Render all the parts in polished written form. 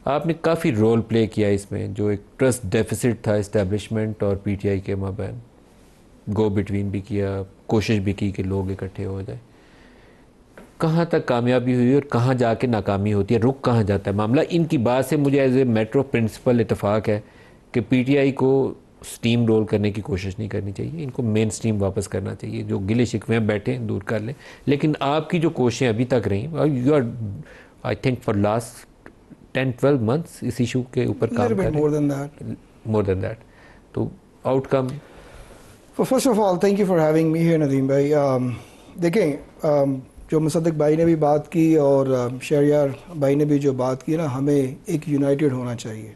आपने काफ़ी role play किया इसमें, जो एक ट्रस्ट डेफिसिट था इस्टेब्लिशमेंट और पीटीआई के माबैन, गो बिटवीन भी किया, कोशिश भी की कि लोग इकट्ठे हो जाए। कहाँ तक कामयाबी हुई और कहाँ जाके नाकामी होती है, रुक कहाँ जाता है मामला? इनकी बात से मुझे एज ए मेट्रो प्रिंसिपल इतफाक़ है कि पीटीआई को स्टीम रोल करने की कोशिश नहीं करनी चाहिए, इनको मेन स्ट्रीम वापस करना चाहिए। जो गिले शिकवे बैठे दूर कर लें। लेकिन आपकी जो कोशिशें अभी तक रहीं, you are I think for last 10-12 months इस इशू के ऊपर काम कर रहे हैं, मोर देन दैट। तो outcome, first of all thank you for having me here Nadeem भाई। देखें, जो मुसद्दिक भाई ने भी बात की और शहरयार भाई ने भी जो बात की ना, हमें एक यूनाइटेड होना चाहिए।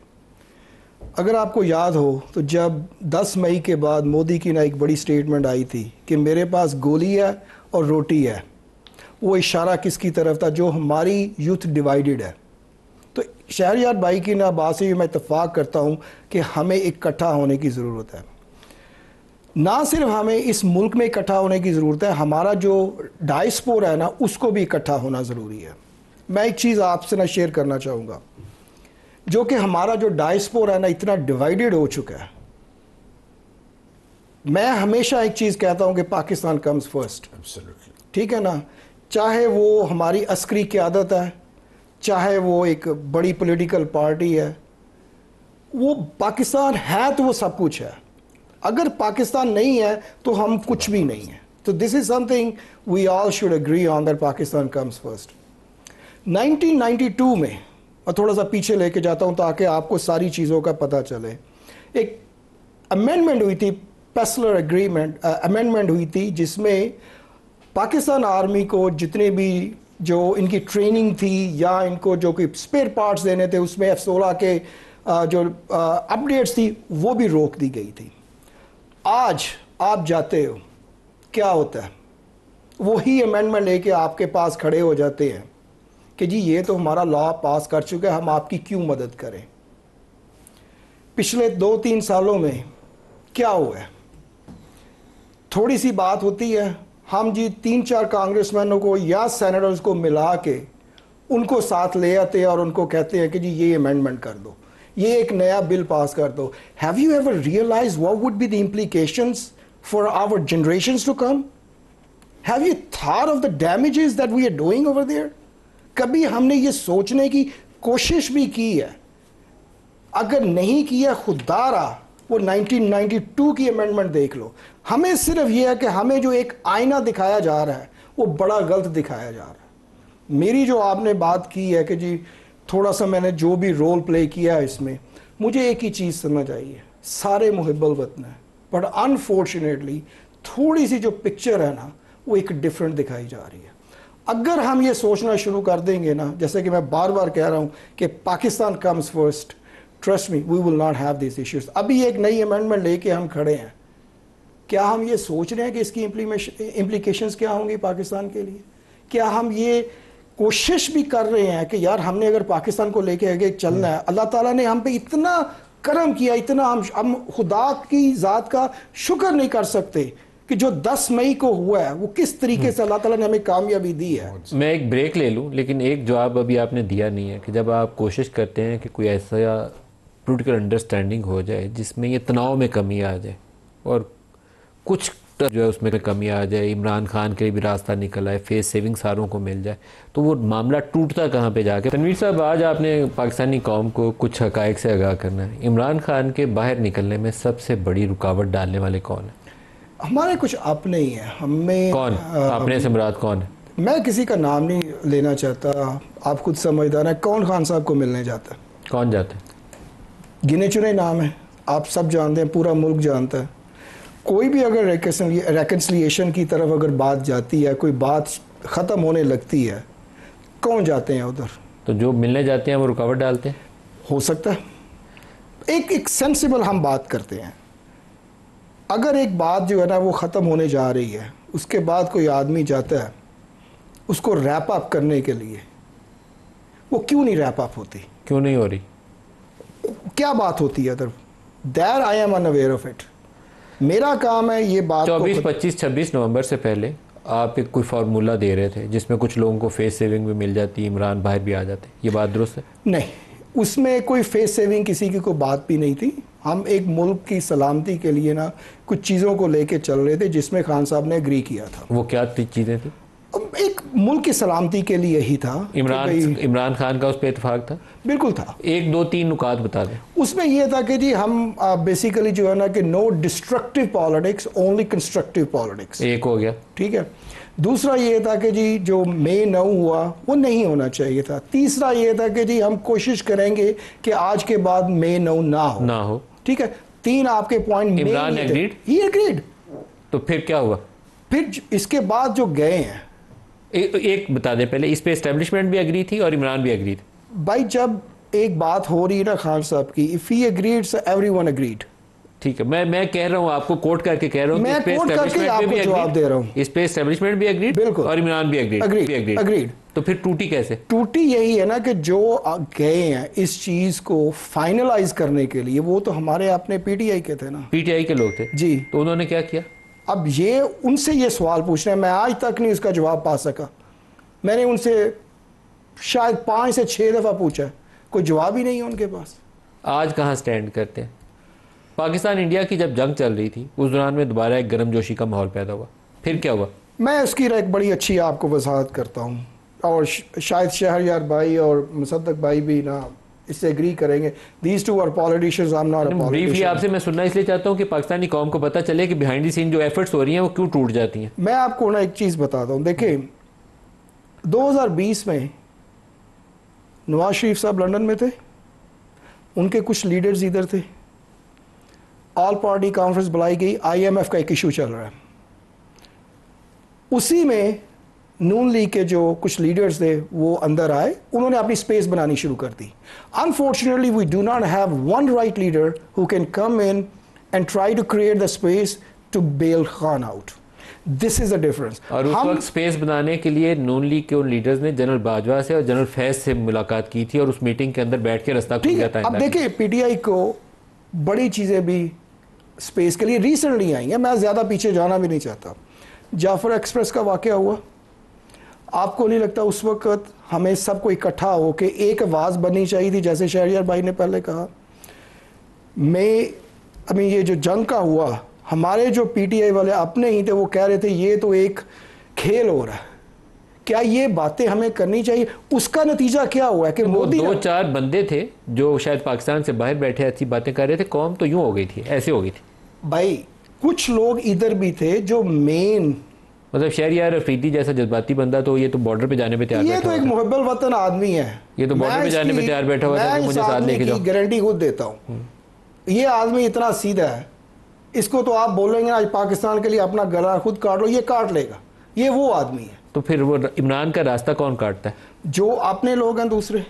अगर आपको याद हो तो जब 10 मई के बाद मोदी की ना एक बड़ी स्टेटमेंट आई थी कि मेरे पास गोली है और रोटी है, वो इशारा किसकी तरफ था? जो हमारी यूथ डिवाइडेड है। तो शहरयार भाई की ना बात से मैं इत्तेफाक करता हूँ कि हमें इकट्ठा होने की ज़रूरत है। ना सिर्फ हमें इस मुल्क में इकट्ठा होने की ज़रूरत है, हमारा जो डायस्पोरा है ना, उसको भी इकट्ठा होना ज़रूरी है। मैं एक चीज़ आपसे ना शेयर करना चाहूँगा, जो कि हमारा जो डायस्पोरा है ना इतना डिवाइडेड हो चुका है। मैं हमेशा एक चीज़ कहता हूँ कि पाकिस्तान कम्स फर्स्ट, ठीक है ना? चाहे वो हमारी अस्करी क़यादत है, चाहे वो एक बड़ी पॉलिटिकल पार्टी है, वो पाकिस्तान है तो वो सब कुछ है। अगर पाकिस्तान नहीं है तो हम कुछ भी नहीं है। तो this is something we all should agree on, that Pakistan comes first. 1992 में, और थोड़ा सा पीछे लेके जाता हूं ताकि आपको सारी चीज़ों का पता चले, एक अमेंडमेंट हुई थी, पेसलर एग्रीमेंट अमेंडमेंट हुई थी, जिसमें पाकिस्तान आर्मी को जितने भी जो इनकी ट्रेनिंग थी या इनको जो कोई स्पेयर पार्ट्स देने थे, उसमें F-16 के जो अपडेट्स थी वो भी रोक दी गई थी। आज आप जाते हो, क्या होता है? वही अमेंडमेंट लेके आपके पास खड़े हो जाते हैं कि जी ये तो हमारा लॉ पास कर चुका है, हम आपकी क्यों मदद करें। पिछले 2-3 सालों में क्या हुआ है? थोड़ी सी बात होती है, हम जी 3-4 कांग्रेसमैनों को या सेनेटर्स को मिला के उनको साथ ले आते हैं और उनको कहते हैं कि जी ये अमेंडमेंट कर दो, ये एक नया बिल पास कर दो। Have you ever realize what would be the implications for our generations to come? Have you thought of the damages that we are doing over there? कभी हमने ये सोचने की कोशिश भी की है? अगर नहीं किया, खुदारा वो 1992 की अमेंडमेंट देख लो। हमें सिर्फ ये है कि हमें जो एक आईना दिखाया जा रहा है वो बड़ा गलत दिखाया जा रहा है। मेरी जो आपने बात की है कि जी थोड़ा सा मैंने जो भी रोल प्ले किया है इसमें, मुझे एक ही चीज़ समझ आई है, सारे मुहिब्बुल वतन हैं, बट अनफॉर्चुनेटली थोड़ी सी जो पिक्चर है ना वो एक डिफरेंट दिखाई जा रही है। अगर हम ये सोचना शुरू कर देंगे ना, जैसे कि मैं बार बार कह रहा हूँ कि Pakistan comes first, trust me we will not have this issues. अभी एक नई अमेंडमेंट लेके हम खड़े हैं, क्या हम ये सोच रहे हैं कि इसकी इम्प्लीकेशंस क्या होंगी पाकिस्तान के लिए? क्या हम ये कोशिश भी कर रहे हैं कि यार हमने अगर पाकिस्तान को लेके आगे चलना है, अल्लाह ताला ने हम पे इतना करम किया, इतना हम खुदा की ज़ात का शुक्र नहीं कर सकते कि जो 10 मई को हुआ है वो किस तरीके से अल्लाह ताला ने हमें कामयाबी दी है। मैं एक ब्रेक ले लूं, लेकिन एक जवाब अभी आपने दिया नहीं है कि जब आप कोशिश करते हैं कि कोई ऐसा पॉलिटिकल अंडरस्टैंडिंग हो जाए जिसमें ये तनाव में कमी आ जाए और कुछ जो है उसमें कमी आ जाए, इमरान खान के लिए भी रास्ता निकल आए, फेस सेविंग सारों को मिल जाए, तो वो मामला टूटता कहाँ पे जाके? तनवीर साहब, आज आपने पाकिस्तानी कौम को कुछ हकायक से आगाह करना है। इमरान खान के बाहर निकलने में सबसे बड़ी रुकावट डालने वाले कौन है? हमारे कुछ अपने ही हैं। हमें कौन अपने से मुराद कौन है? मैं किसी का नाम नहीं लेना चाहता, आप खुद समझदार हैं। कौन खान साहब को मिलने जाता है? कौन जाता है? गिने चुने नाम है, आप सब जानते हैं, पूरा मुल्क जानता है। कोई भी अगर रेकन्सिलिएशन की तरफ अगर बात जाती है, कोई बात ख़त्म होने लगती है, कौन जाते हैं उधर? तो जो मिलने जाते हैं वो रुकावट डालते हैं? हो सकता है। एक सेंसिबल हम बात करते हैं। अगर एक बात जो है ना वो ख़त्म होने जा रही है, उसके बाद कोई आदमी जाता है उसको रैप अप करने के लिए, वो क्यों नहीं रैप अप होती? क्यों नहीं हो रही? क्या बात होती है other? That I am unaware of it. मेरा काम है ये बात 24, 25, 26 नवंबर से पहले आप एक कोई फार्मूला दे रहे थे जिसमें कुछ लोगों को फेस सेविंग भी मिल जाती, इमरान बाहर भी आ जाते, ये बात दुरुस्त है? नहीं, उसमें कोई फेस सेविंग किसी की कोई बात भी नहीं थी। हम एक मुल्क की सलामती के लिए ना कुछ चीज़ों को लेके चल रहे थे जिसमें खान साहब ने एग्री किया था। वो क्या चीज़ें थी? एक मुल्क की सलामती के लिए ही था। इमरान खान का उस पर इतफाक था? बिल्कुल था। 1 2 3 नुकात बता दें। उसमें यह था कि जी हम बेसिकली जो है ना कि no destructive politics, only constructive politics. एक हो गया, ठीक है। दूसरा ये था कि जी जो मई 9 हुआ वो नहीं होना चाहिए था। तीसरा ये था कि जी हम कोशिश करेंगे कि आज के बाद मई 9 ना हो। ठीक है। 3 आपके पॉइंट। इमरान एग्रीड? ही एग्रीड। तो फिर क्या हुआ? फिर इसके बाद जो गए हैं, एक बता दें पहले, इस पे एस्टेब्लिशमेंट भी एग्री थी और इमरान भी एग्री थे। भाई जब एक बात हो रही है ना खान साहब की, if he agreed so everyone agreed. ठीक है, मैं कह रहा हूँ, आपको कोट करके कह रहा हूँ, मैं कोट करके आपको जवाब दे रहा हूँ। इस पे एस्टेब्लिशमेंट भी एग्रीड, बिल्कुल, और इमरान भी एग्रीड। तो फिर टूटी कैसे? टूटी यही है ना कि जो गए हैं इस चीज को फाइनलाइज करने के लिए, वो तो हमारे अपने पीटीआई के थे ना। पीटीआई के लोग थे जी। तो उन्होंने क्या किया? अब ये उनसे ये सवाल पूछना है, मैं आज तक नहीं उसका जवाब पा सका। मैंने उनसे शायद 5 से 6 दफा पूछा, कोई जवाब ही नहीं है उनके पास। आज कहाँ स्टैंड करते हैं? पाकिस्तान इंडिया की जब जंग चल रही थी उस दौरान में दोबारा एक गर्मजोशी का माहौल पैदा हुआ, फिर क्या हुआ? मैं उसकी एक बड़ी अच्छी आपको वजाहत करता हूँ, और शायद शहरयार भाई और मुसद्दक भाई भी ना इससे एग्री करेंगे। These two are politicians, I am not a politician. Briefly आपसे मैं सुनना इसलिए चाहता हूँ कि पाकिस्तानी कौम को पता चले कि बिहाइंड द सीन जो एफर्ट्स हो रही हैं वो क्यों टूट जाती हैं। मैं आपको ना एक चीज़ बताता हूँ। देखिए 2020 में नवाज शरीफ साहब लंदन में थे, उनके कुछ लीडर्स इधर थे, ऑल पार्टी कॉन्फ्रेंस बुलाई गई, IMF का एक इशू चल रहा है, उसी में नून लीग के जो कुछ लीडर्स थे वो अंदर आए, उन्होंने अपनी स्पेस बनानी शुरू कर दी। Unfortunately we do not have one right leader who can come in and try to create the space to bail Khan out. This is the difference. और उस वक्त स्पेस बनाने के लिए नून लीग के उन लीडर्स ने जनरल बाजवा से और जनरल फैज से मुलाकात की थी और उस मीटिंग के अंदर बैठ के रास्ता खुल गया था। अब देखिए पीटीआई को बड़ी चीज़ें भी स्पेस के लिए रिसेंटली आई हैं, मैं ज़्यादा पीछे जाना भी नहीं चाहता। जाफर एक्सप्रेस का वाक़या हुआ, आपको नहीं लगता उस वक्त हमें सबको इकट्ठा होकर एक आवाज़ बननी चाहिए थी, जैसे शहरियार भाई ने पहले कहा। ये जो जंग का हुआ, हमारे जो पीटीआई वाले अपने ही थे, वो कह रहे थे ये तो एक खेल हो रहा है, क्या ये बातें हमें करनी चाहिए? उसका नतीजा क्या हुआ कि मोदी 2-4 बंदे थे जो शायद पाकिस्तान से बाहर बैठे अच्छी बातें कर रहे थे, कौम तो यूं हो गई थी, ऐसे हो गई थी। भाई कुछ लोग इधर भी थे जो मेन, मतलब शहरियार अफरीदी जैसा जज्बाती बंदा तो ये तो बॉर्डर पे जाने पे तैयार बैठा, ये तो एक मुहब्बल वतन आदमी है, ये तो बॉर्डर पे जाने पे तैयार बैठा हुआ है, मुझे साथ लेके जाओ, गारंटी खुद देता हूँ। ये आदमी इतना सीधा है, इसको तो आप बोलेंगे आज पाकिस्तान के लिए अपना गला खुद काट लो, ये काट लेगा, ये वो आदमी है। तो फिर वो इमरान का रास्ता कौन काटता है? जो अपने लोग हैं, दूसरे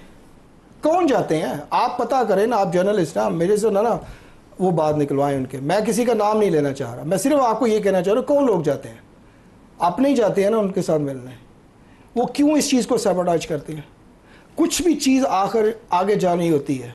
कौन जाते हैं? आप पता करें ना, आप जर्नलिस्ट ना, मेरे से ना वो बात निकलवाएं उनके, मैं किसी का नाम नहीं लेना चाह रहा, मैं सिर्फ आपको ये कहना चाह रहा हूँ कौन लोग जाते हैं, अपने ही जाते हैं ना उनके साथ मिलने। वो क्यों इस चीज़ को सैबोटाज करते हैं? कुछ भी चीज़ आखिर आगे जानी होती है